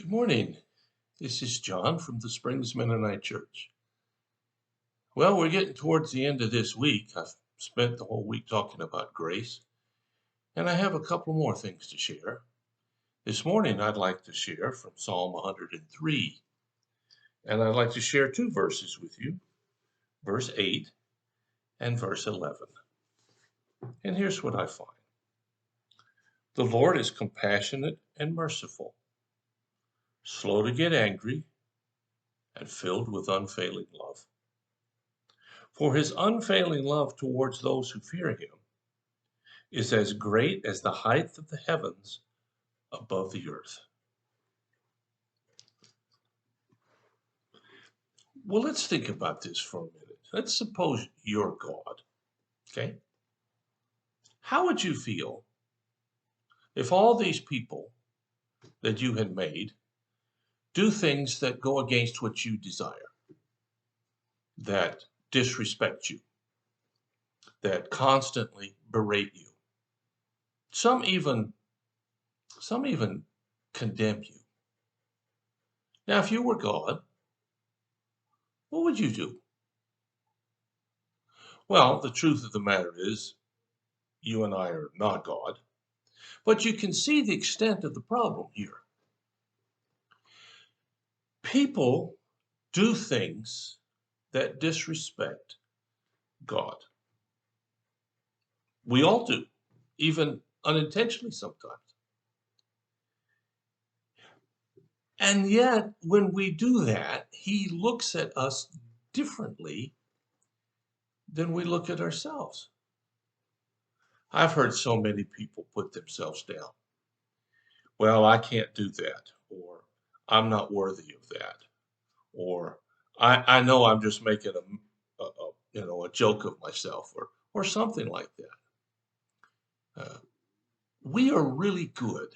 Good morning. This is John from the Springs Mennonite Church. Well, we're getting towards the end of this week. I've spent the whole week talking about grace, and I have a couple more things to share. This morning, I'd like to share from Psalm 103, and I'd like to share two verses with you, verse 8 and verse 11. And here's what I find. The Lord is compassionate and merciful, slow to get angry, and filled with unfailing love. For his unfailing love towards those who fear him is as great as the height of the heavens above the earth. Well, let's think about this for a minute. Let's suppose you're God, okay? How would you feel if all these people that you had made do things that go against what you desire, that disrespect you, that constantly berate you? Some even condemn you. Now, if you were God, what would you do? Well, the truth of the matter is, you and I are not God, but you can see the extent of the problem here. People do things that disrespect God. We all do, even unintentionally sometimes. And yet, when we do that, He looks at us differently than we look at ourselves. I've heard so many people put themselves down. Well, I can't do that, or I'm not worthy of that, or I know I'm just making a joke of myself, or something like that. We are really good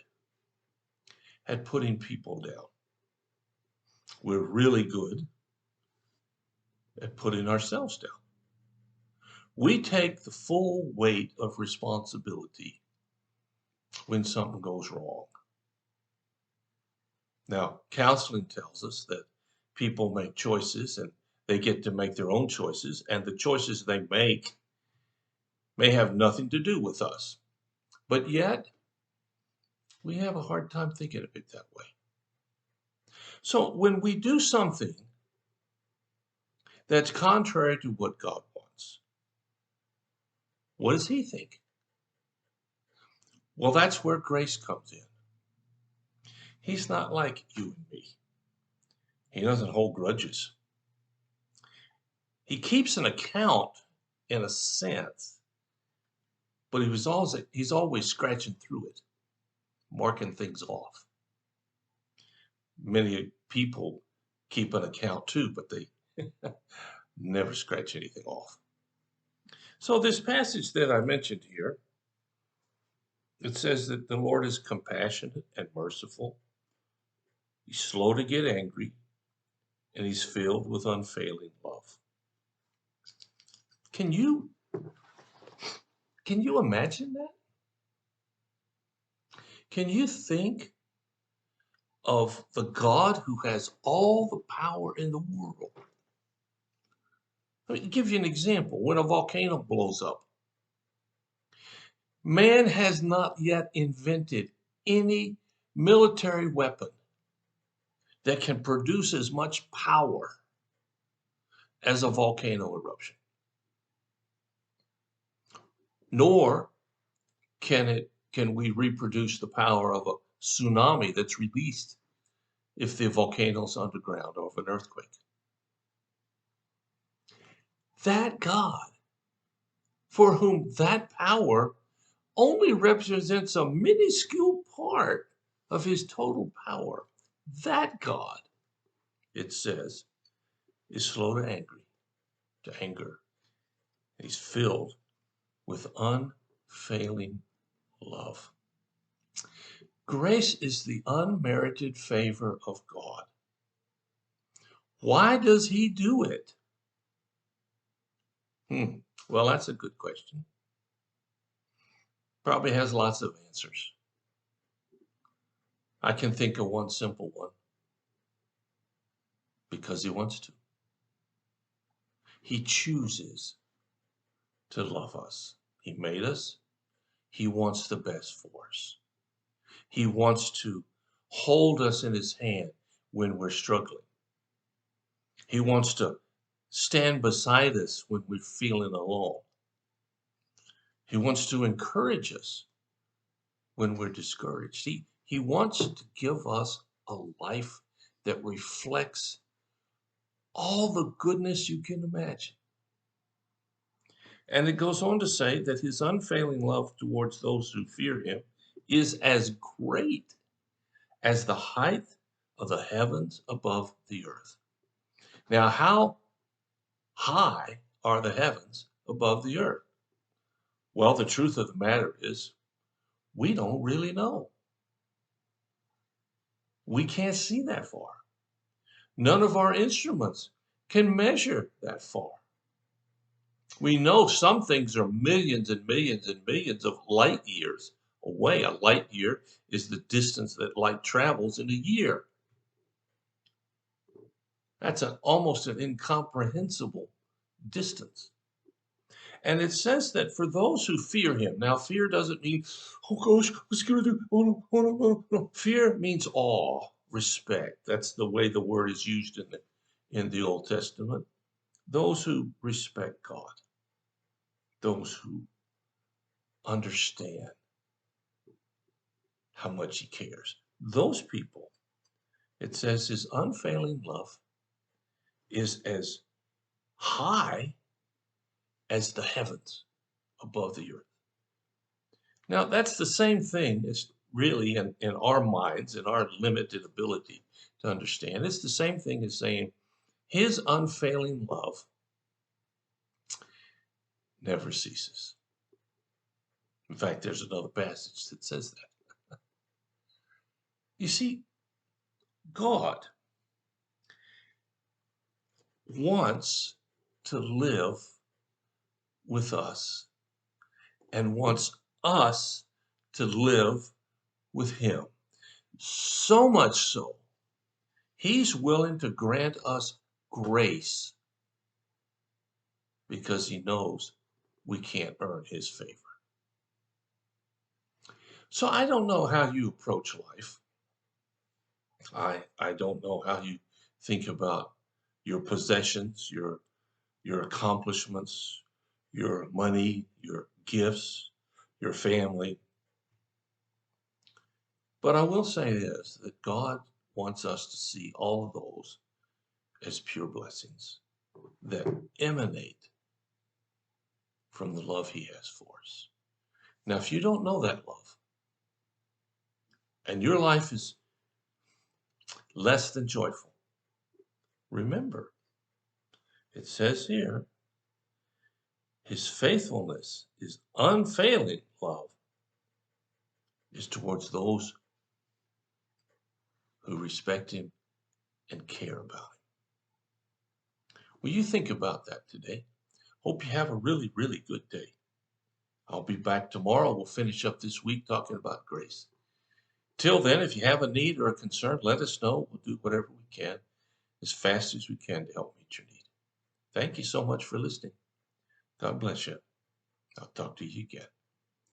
at putting people down. We're really good at putting ourselves down. We take the full weight of responsibility when something goes wrong. Now, counseling tells us that people make choices and they get to make their own choices, and the choices they make may have nothing to do with us. But yet, we have a hard time thinking of it that way. So when we do something that's contrary to what God wants, what does He think? Well, that's where grace comes in. He's not like you and me. He doesn't hold grudges. He keeps an account in a sense, but he's always scratching through it, marking things off. Many people keep an account too, but they never scratch anything off. So this passage that I mentioned here, it says that the Lord is compassionate and merciful. He's slow to get angry, and he's filled with unfailing love. Can you imagine that? Can you think of the God who has all the power in the world? Let me give you an example. When a volcano blows up, man has not yet invented any military weapon that can produce as much power as a volcano eruption. Nor can we reproduce the power of a tsunami that's released if the volcano's underground or of an earthquake. That God, for whom that power only represents a minuscule part of his total power, that God, it says, is slow to anger. He's filled with unfailing love. Grace is the unmerited favor of God. Why does He do it? Well, that's a good question. Probably has lots of answers. I can think of one simple one. Because he wants to. He chooses to love us. He made us. He wants the best for us. He wants to hold us in his hand when we're struggling. He wants to stand beside us when we're feeling alone. He wants to encourage us when we're discouraged. He wants to give us a life that reflects all the goodness you can imagine. And it goes on to say that his unfailing love towards those who fear him is as great as the height of the heavens above the earth. Now, how high are the heavens above the earth? Well, the truth of the matter is, we don't really know. We can't see that far. None of our instruments can measure that far. We know some things are millions and millions and millions of light years away. A light year is the distance that light travels in a year. That's almost an incomprehensible distance. And it says that for those who fear him, now fear doesn't mean, oh gosh, what's he going to do? Oh no, oh no, oh no. Fear means awe, respect. That's the way the word is used in the Old Testament. Those who respect God, those who understand how much he cares. Those people, it says his unfailing love is as high as the heavens above the earth. Now, that's the same thing as really in our minds, in our limited ability to understand. It's the same thing as saying his unfailing love never ceases. In fact, there's another passage that says that. You see, God wants to live with us and wants us to live with him. So much so, he's willing to grant us grace because he knows we can't earn his favor. So I don't know how you approach life. I don't know how you think about your possessions, your accomplishments, your money, your gifts, your family. But I will say this, that God wants us to see all of those as pure blessings that emanate from the love he has for us. Now, if you don't know that love, and your life is less than joyful, remember, it says here, his faithfulness, his unfailing love is towards those who respect him and care about him. Will you think about that today? Hope you have a really, really good day. I'll be back tomorrow. We'll finish up this week talking about grace. Till then, if you have a need or a concern, let us know. We'll do whatever we can as fast as we can to help meet your need. Thank you so much for listening. God bless you. I'll talk to you again.